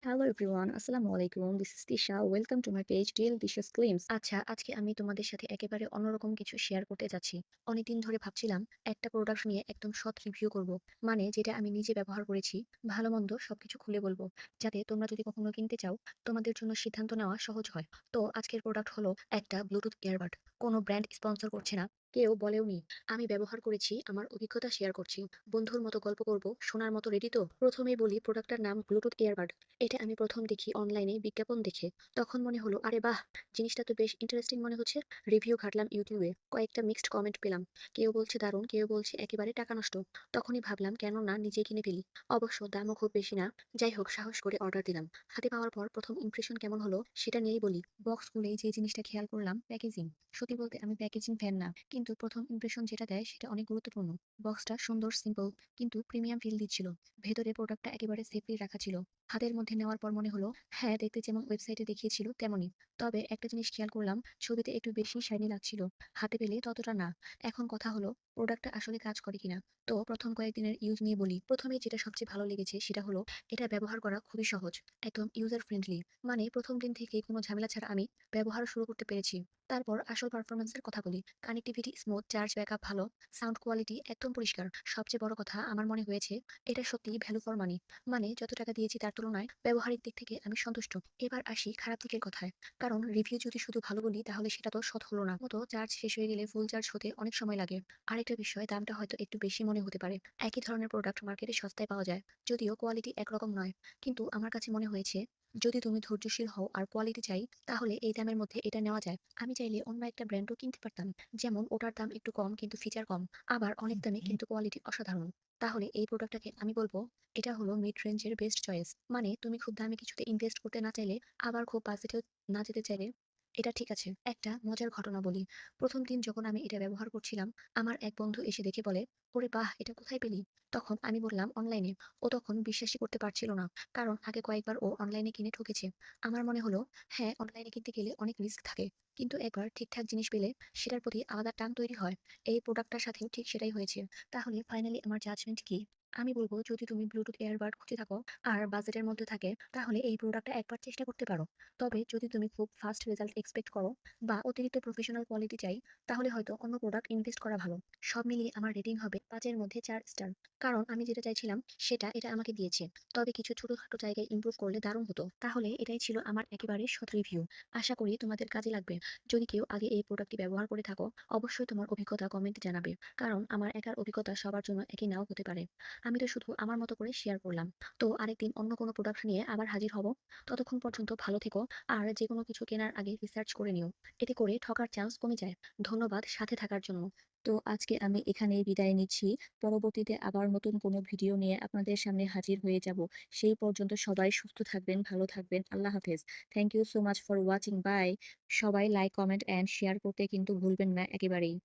Hello everyone, আসসালামু আলাইকুম। This is Tisha. Welcome to my page daily dishes claims. আচ্ছা, আজকে আমি তোমাদের সাথে একেবারে অন্যরকম কিছু শেয়ার করতে যাচ্ছি। অনেকদিন ধরে ভাবছিলাম একটা প্রোডাক্ট নিয়ে একদম সৎ রিভিউ করব। মানে যেটা আমি নিজে ব্যবহার করেছি, ভালো মন্দ সবকিছু খুলে বলবো। যাতে তোমরা যদি কখনো কিনতে চাও, তোমাদের জন্য সিদ্ধান্ত নেওয়া সহজ হয়। তো আজকের প্রোডাক্ট হলো একটা ব্লুটুথ ইয়ারবাড। কোনো ব্র্যান্ড স্পন্সর করছে না, কেউ বলেওনি। আমি ব্যবহার করেছি, আমার অভিজ্ঞতা শেয়ার করছি। বন্ধুর মতো গল্প করব, শোনার মতো রেডি তো? প্রথমেই বলি প্রোডাক্টটার নাম ব্লুটুথ ইয়ারবাড। এটা আমি প্রথম দেখি অনলাইনে বিজ্ঞাপন দেখে। তখন মনে হলো আরে বাহ, জিনিসটা তো বেশ ইন্টারেস্টিং মনে হচ্ছে। রিভিউ ঘাটলাম ইউটিউবে, কয়েকটা মিক্সড কমেন্ট পেলাম। কেউ বলছে দারুণ, কেউ বলছে একেবারে টাকা নষ্ট। তখনই ভাবলাম কেন না নিজে কিনে ফেলি। অবশ্য দামও খুব বেশি না। যাই হোক, সাহস করে অর্ডার দিলাম। হাতে পাওয়ার পর প্রথম ইমপ্রেশন কেমন হলো সেটা নিয়েই বলি। বক্স খুলেই যে জিনিসটা খেয়াল করলাম, প্যাকেজিং। সত্যি বলতে আমি প্যাকেজিং ফ্যান না, কিন্তু প্রথম ইমপ্রেশন যেটা দেয় সেটা অনেক গুরুত্বপূর্ণ। বক্সটা সুন্দর, সিম্পল, কিন্তু প্রিমিয়াম ফিল দিচ্ছিল। ভেতরে প্রোডাক্টটা একেবারে সেফলি রাখা ছিল। হাতের মধ্যে নেওয়ার পর মনে হলো হ্যাঁ, দেখতে যেমন ওয়েবসাইটে দেখিয়েছিল তেমনই। তবে একটা জিনিস খেয়াল করলাম, ছবিতে একটু বেশি শাইনি লাগছিল, হাতে পেলে ততটা না। এখন কথা হলো প্রোডাক্টটা আসলে কাজ করে কিনা। তো প্রথম কয়েকদিনের ইউজ নিয়ে বলি। প্রথমেই যেটা সবচেয়ে ভালো লেগেছে সেটা হলো এটা ব্যবহার করা খুবই সহজ, একদম ইউজার ফ্রেন্ডলি। মানে প্রথম দিন থেকেই কোনো ঝামেলা ছাড়া আমি ব্যবহার শুরু করতে পেরেছি। তারপর আসল পারফরমেন্সের কথা বলি। কানেক্টিভিটি স্মুথ, চার্জ ব্যাকআপ ভালো, সাউন্ড কোয়ালিটি একদম পরিষ্কার। সবচেয়ে বড় কথা আমার মনে হয়েছে এটা সত্যিই ভ্যালু ফর মানি। মানে যত টাকা দিয়েছি তার তুলনায় ব্যবহারিক দিক থেকে আমি সন্তুষ্ট। এবার আসি খারাপ দিকের কথায়। কারণ রিভিউ যদি শুধু ভালো বলি তাহলে সেটা তো সৎ হলো না। মতো চার্জ শেষ হয়ে গেলে ফুল চার্জ হতে অনেক সময় লাগে। আরেকটা বিষয়, দামটা হয়তো একটু বেশি মনে হতে পারে। একই ধরনের প্রোডাক্ট মার্কেটে সস্তায় পাওয়া যায়, যদিও কোয়ালিটি একরকম নয়। কিন্তু আমার কাছে মনে হয়েছে যদি তুমি ধৈর্যশীল হও আর কোয়ালিটি চাই, তাহলে এই দামের মধ্যে এটা নেওয়া যায়। আমি চাইলে অন্য একটা ব্র্যান্ডও কিনতে পারতাম, যেমন ওটার দাম একটু কম কিন্তু ফিচার কম, আবার অনেক দামে কিন্তু কোয়ালিটি অসাধারণ। তাহলে এই প্রোডাক্টটাকে আমি বলবো এটা হলো মিড রেঞ্জের বেস্ট চয়েস। মানে তুমি খুব দামি কিছুতে ইনভেস্ট করতে না চাইলে, আবার খুব বাজেটেও না যেতে চাইলে এটা ঠিক আছে। একটা মজার ঘটনা বলি। প্রথম দিন যখন আমি এটা ব্যবহার করছিলাম, আমার এক বন্ধু এসে দেখে বলে, ওরে বাহ, এটা কোথায় পেলি? তখন আমি বললাম অনলাইনে। ও তখন বিশ্বাসই করতে পারছিল না, কারণ আগে কয়েকবার ও অনলাইনে কিনে ঠকেছে। আমার মনে হলো হ্যাঁ, অনলাইনে কিনতে গেলে অনেক রিস্ক থাকে, কিন্তু একবার ঠিকঠাক জিনিস পেলে সেটার প্রতি আলাদা টান তৈরি হয়। এই প্রোডাক্টটার সাথেও ঠিক সেটাই হয়েছে। তাহলে ফাইনালি আমার জাজমেন্ট কি? আমি বলবো যদি তুমি ব্লুটুথ এয়ারবাড খুঁজে থাকো আর বাজেটের মধ্যে থাকে, তাহলে এই প্রোডাক্টটা একবার চেষ্টা করতে পারো। তবে যদি তুমি খুব ফাস্ট রেজাল্ট এক্সপেক্ট করো বা অতিরিক্ত প্রফেশনাল কোয়ালিটি চাই, তাহলে হয়তো অন্য প্রোডাক্ট ইনভেস্ট করা ভালো। সব মিলিয়ে আমার রেটিং হবে 5-এর মধ্যে 4 স্টার। কারণ আমি যেটা চাইছিলাম সেটা এটা আমাকে দিয়েছে। তবে কিছু ছোটখাটো জায়গায় ইমপ্রুভ করলে দারুণ হতো। তাহলে এটাই ছিল আমার একেবারে সৎ রিভিউ। আশা করি তোমাদের কাজে লাগবে। যদি কেউ আগে এই প্রোডাক্টটি ব্যবহার করে থাকো, অবশ্যই তোমার অভিজ্ঞতা কমেন্টে জানাবে। কারণ আমার একার অভিজ্ঞতা সবার জন্য একই নাও হতে পারে। আমি তো শুধু আমার মতো করে শেয়ার করলাম। তো আরেকদিন অন্য কোনো প্রোডাক্ট নিয়ে আবার হাজির হব। ততক্ষণ পর্যন্ত ভালো থেকো। আর যেকোনো কিছু কেনার আগে রিসার্চ করে নিও। এতে করে ঠকার চান্স কমে যায়। ধন্যবাদ সাথে থাকার জন্য। তো আজকে আমি এখানেই বিদায় নিচ্ছি। পরবর্তীতে আবার নতুন কোনো ভিডিও নিয়ে আপনাদের সামনে হাজির হয়ে যাব। সেই পর্যন্ত সবাই সুস্থ থাকবেন, ভালো থাকবেন। আল্লাহ হাফেজ। Thank you so much for watching. Bye. সবাই লাইক, কমেন্ট অ্যান্ড শেয়ার করতে কিন্তু ভুলবেন না একেবারেই।